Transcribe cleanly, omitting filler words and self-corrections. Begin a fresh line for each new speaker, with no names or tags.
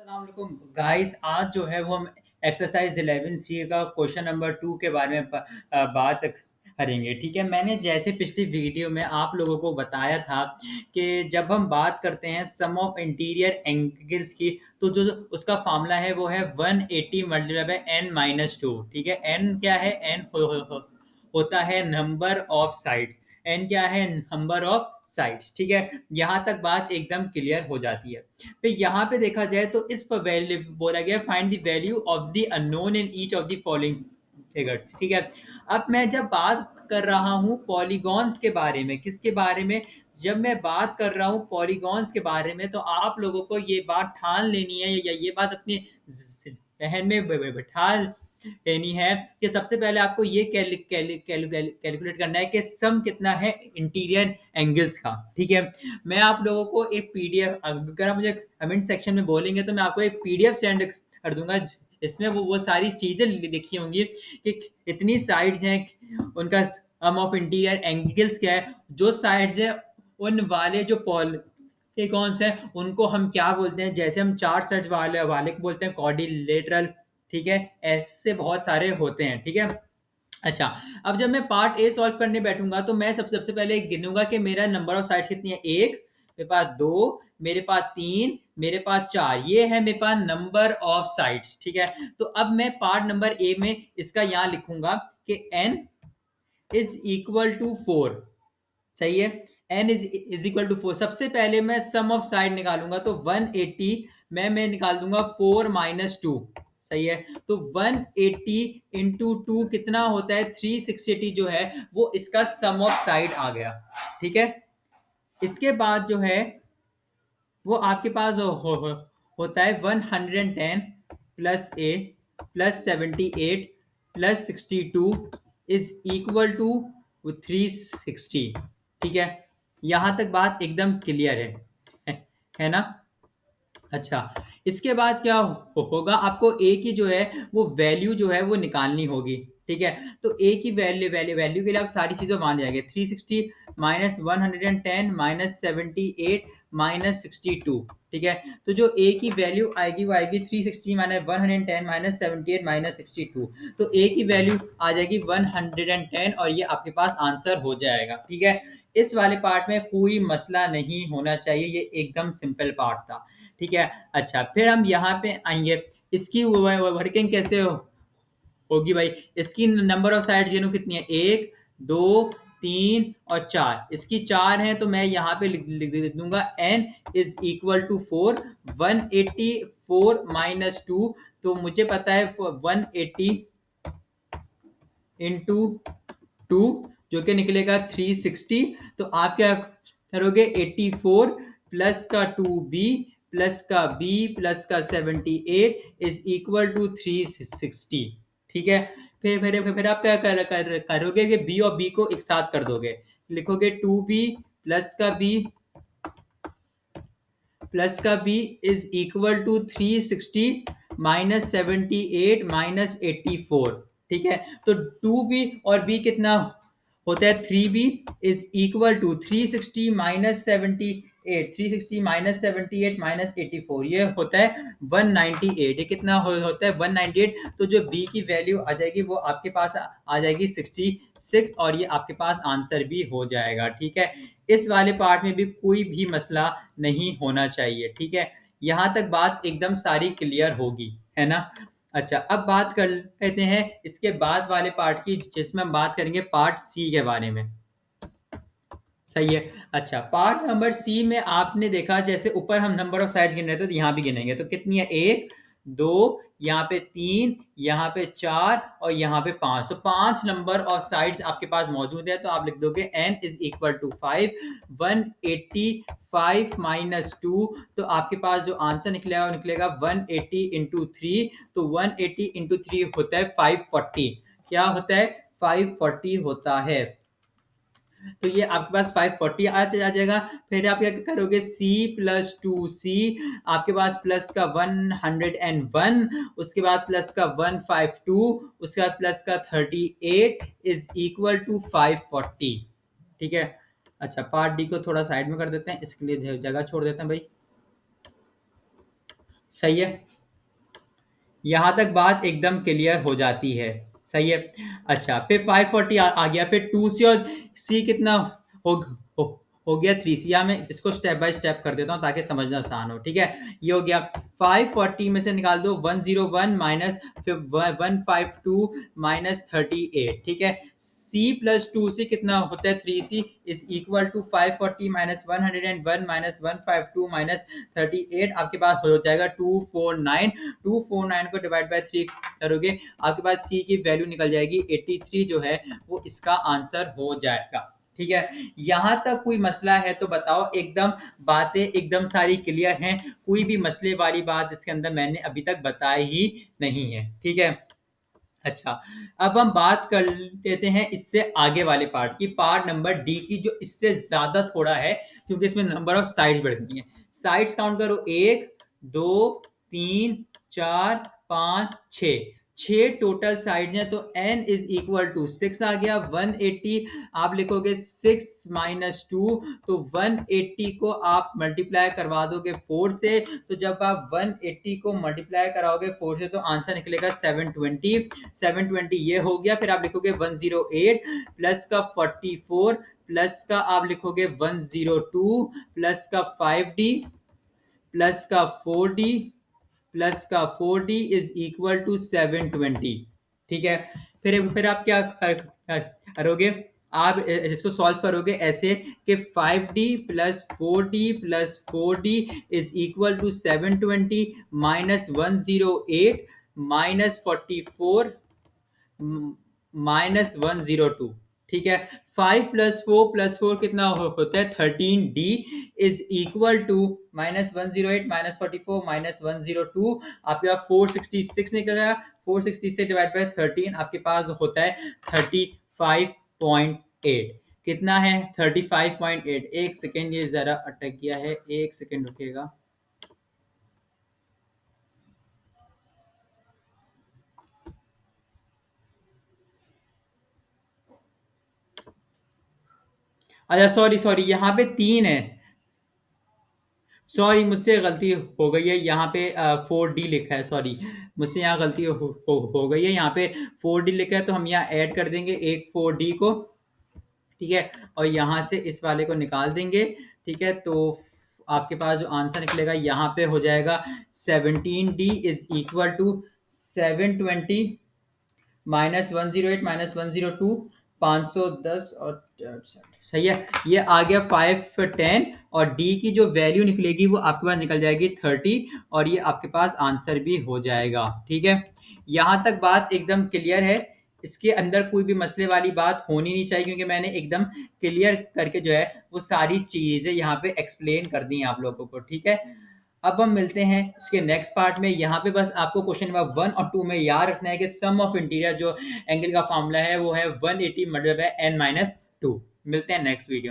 अस्सलाम गाइस। आज जो है वो हम एक्सरसाइज 11C का क्वेश्चन नंबर 2 के बारे में बात करेंगे। ठीक है, मैंने जैसे पिछली वीडियो में आप लोगों को बताया था कि जब हम बात करते हैं सम ऑफ इंटीरियर एंगल्स की, तो जो जो उसका फार्मूला है वो है 180 multiply by n minus two. ठीक है, n क्या है? n होता है नंबर ऑफ साइड्स। n क्या है? Number of sides. ठीक है, यहाँ तक बात एकदम क्लियर हो जाती है। फिर यहाँ पे देखा जाए तो इस पर वैल्यू बोला गया find the value of the unknown in each of the following figures. ठीक है, अब मैं जब बात कर रहा हूँ पॉलीगॉन्स के बारे में, किसके बारे में? जब मैं बात कर रहा हूँ पॉलीगॉन्स के बारे में, तो आप लोगों को ये बात ठान लेनी है या ये बात अपनी जहन में बैठा लेनी है कि सबसे पहले आपको ये कैलकुलेट करना है कि सम कितना है इंटीरियर एंगल्स का। ठीक है, मैं आप लोगों को एक पीडीएफ, अगर आप मुझे कमेंट सेक्शन में बोलेंगे तो मैं आपको एक पीडीएफ सेंड कर दूंगा। इसमें वो सारी चीजें लिखी होंगी कि इतनी साइड्स हैं, उनका सम ऑफ इंटीरियर एंगल्स क्या है, जो साइड्स हैं उन वाले जो पॉलीगॉन्स हैं उनको हम क्या बोलते हैं। जैसे हम चार साइड वाले वाले को बोलते हैं क्वाड्रिलेटरल। ठीक है, ऐसे बहुत सारे होते हैं। ठीक है, अच्छा, अब जब मैं पार्ट ए सॉल्व करने बैठूंगा तो मैं सबसे सबसे पहले गिनूंगा कि मेरा नंबर ऑफ साइड्स कितनी है। एक, मेरे पास दो, मेरे पास तीन, मेरे पास चार, ये है मेरे पास नंबर ऑफ साइड्स। ठीक है, तो अब मैं पार्ट नंबर ए में इसका यहां लिखूंगा कि n is equal to four. सही है, n is equal to four. सबसे पहले मैं सम ऑफ साइड निकालूंगा तो 180 मैं निकाल दूंगा 4 माइनस टू। सही है, तो 180 इंटू टू कितना होता है? 360 जो है वो इसका सम ऑफ साइड आ गया। ठीक है, इसके बाद जो है वो आपके पास होता है 110 plus a plus 78 plus 62 is equal to 360। ठीक है, यहां तक बात एकदम क्लियर है ना? अच्छा, इसके बाद क्या होगा? आपको ए की जो है वो वैल्यू जो है वो निकालनी होगी। ठीक है, तो ए की वैल्यू वैल्यू वैल्यू के लिए आप सारी चीजें मान जाएंगे। 360 माइनस 110 माइनस 78 माइनस 62। ठीक है, तो जो ए की वैल्यू आएगी वो आएगी 360 माइनस 110 माइनस 78 माइनस 62। तो ए की वैल्यू आ जाएगी 110 और ये आपके पास आंसर हो जाएगा। ठीक है, इस वाले पार्ट में कोई मसला नहीं होना चाहिए, ये एकदम सिंपल पार्ट था। ठीक है, अच्छा, फिर हम यहाँ पे आएंगे। इसकी वर्किंग कैसे होगी भाई? इसकी नंबर ऑफ साइड्स गिनो कितनी है? एक, दो, तीन और चार। इसकी चार है तो मैं यहाँ पे लिख दूंगा n is equal to four. 180 four minus two, तो मुझे पता है 180 इंटू टू जो कि निकलेगा 360। तो आप क्या करोगे? 84 प्लस का 2b प्लस का b प्लस का 78 इज इक्वल टू 360। ठीक है, फिर आप क्या करोगे कि b और b को एक साथ कर दोगे। लिखोगे 2b प्लस का b प्लस का b is equal to 360 minus 78 minus 84। ठीक है, तो 2b और b कितना होता है? 3b is equal to 360 minus 78, 360 minus 78 minus 84, ये होता है 198। ये कितना होता है? 198। तो जो b की वैल्यू आ जाएगी वो आपके पास आ जाएगी 66 और ये आपके पास आंसर भी हो जाएगा। ठीक है, इस वाले पार्ट में भी कोई भी मसला नहीं होना चाहिए। ठीक है, यहां तक बात एकदम सारी क्लियर होगी, है ना? अच्छा, अब बात कर लेते हैं इसके बाद वाले पार्ट की, जिसमें हम बात करेंगे पार्ट सी के बारे में। सही है, अच्छा, पार्ट नंबर सी में आपने देखा जैसे ऊपर हम नंबर ऑफ साइड्स गिन रहे थे तो यहाँ भी गिनेंगे। तो कितनी है? एक, दो, यहाँ पे तीन, यहाँ पे चार और यहाँ पे पांच। तो पांच नंबर ऑफ साइड्स आपके पास मौजूद है, तो आप लिख दोगे n is equal to 5। 185 minus two, तो आपके पास जो आंसर निकलेगा वो निकलेगा 180 इंटू थ्री। तो 180 इंटू थ्री होता है 540। क्या होता है? 540 होता है। तो ये आपके पास 540 आ जाएगा। फिर आप क्या करोगे? c प्लस टू सी, आपके पास प्लस का 101, उसके बाद प्लस का 152, उसके बाद प्लस का 38 इज इक्वल टू 540। ठीक है, अच्छा, पार्ट डी को थोड़ा साइड में कर देते हैं, इसके लिए जगह छोड़ देते हैं भाई। सही है, यहाँ तक बात एकदम क्लियर हो जाती है। सही है। अच्छा, फिर 540 आ गया, फिर 2 सी और सी कितना हो हो, हो गया 3 सी। या मैं इसको स्टेप बाय स्टेप कर देता हूँ ताकि समझना आसान हो। ठीक है, ये हो गया 540 में से निकाल दो 101 माइनस 152 माइनस 38। ठीक है, सी प्लस टू सी कितना होता है 3 C is equal to 540 minus 101 minus 152 minus 38। आपके पास हो जाएगा 249। 249 को डिवाइड बाय 3 करोगे, आपके पास सी की वैल्यू निकल जाएगी 83 जो है वो इसका आंसर हो जाएगा। ठीक है, यहां तक कोई मसला है तो बताओ। एकदम बातें एकदम सारी क्लियर हैं, कोई भी मसले वाली बात इसके अंदर मैंने अभी तक बताई ही नहीं है। ठीक है, अच्छा, अब हम बात कर लेते हैं इससे आगे वाले पार्ट की, पार्ट नंबर डी की, जो इससे ज्यादा थोड़ा है क्योंकि इसमें नंबर ऑफ साइड्स बढ़ गई हैं। साइड्स काउंट करो, 1 2 3 4 5 6, 6 टोटल साइड्स हैं। तो n इज इक्वल टू 6 आ गया। 180 आप लिखोगे 6 माइनस 2, तो 180 को आप मल्टीप्लाई करवा दोगे 4 से। तो जब आप 180 को मल्टीप्लाई कराओगे 4 से तो आंसर निकलेगा 720। 720 ये हो गया। फिर आप लिखोगे 108 प्लस का 44 प्लस का आप लिखोगे 102 प्लस का 5d प्लस का 4d प्लस का 4d इज इक्वल टू 720। ठीक है, फिर आप क्या करोगे, आप इसको सॉल्व करोगे ऐसे कि 5d plus 4d plus 4d is equal to 720 minus 108 minus 44 minus 102। ठीक है, 5 प्लस 4 कितना होता है 13d is equal to minus 108 minus 44 minus 102। आपके पास 466 निकलेगा। 460 से डिवाइड बाय 13 आपके पास होता है 35.8। कितना है 35.8। एक सेकेंड, ये जरा अटक गया है, एक सेकेंड रुकेगा। अच्छा, सॉरी सॉरी, यहाँ पे 3 है। सॉरी, मुझसे गलती हो गई है, यहाँ पे 4d लिखा है। सॉरी, मुझसे यहाँ गलती हो गई है, यहाँ पे 4d लिखा है तो हम यहाँ ऐड कर देंगे एक 4d को। ठीक है, और यहाँ से इस वाले को निकाल देंगे। ठीक है, तो आपके पास जो आंसर निकलेगा यहाँ पे हो जाएगा 17d is equal to 720 minus 108 minus 102, 510 और 63। सही है, ये आ गया 510 और डी की जो वैल्यू निकलेगी वो आपके पास निकल जाएगी 30 और ये आपके पास आंसर भी हो जाएगा। ठीक है, यहाँ तक बात एकदम क्लियर है। इसके अंदर कोई भी मसले वाली बात होनी नहीं चाहिए क्योंकि मैंने एकदम क्लियर करके जो है वो सारी चीजें यहाँ पे एक्सप्लेन कर दी हैं आप लोगों को। ठीक है, अब हम मिलते हैं इसके नेक्स्ट पार्ट में। यहाँ पे बस आपको क्वेश्चन नंबर 1 और 2 में याद रखना है कि सम ऑफ इंटीरियर जो एंगल का फॉर्मूला है वो है 180 मल्टीप्लाई बाय n माइनस 2। मिलते हैं नेक्स्ट वीडियो में।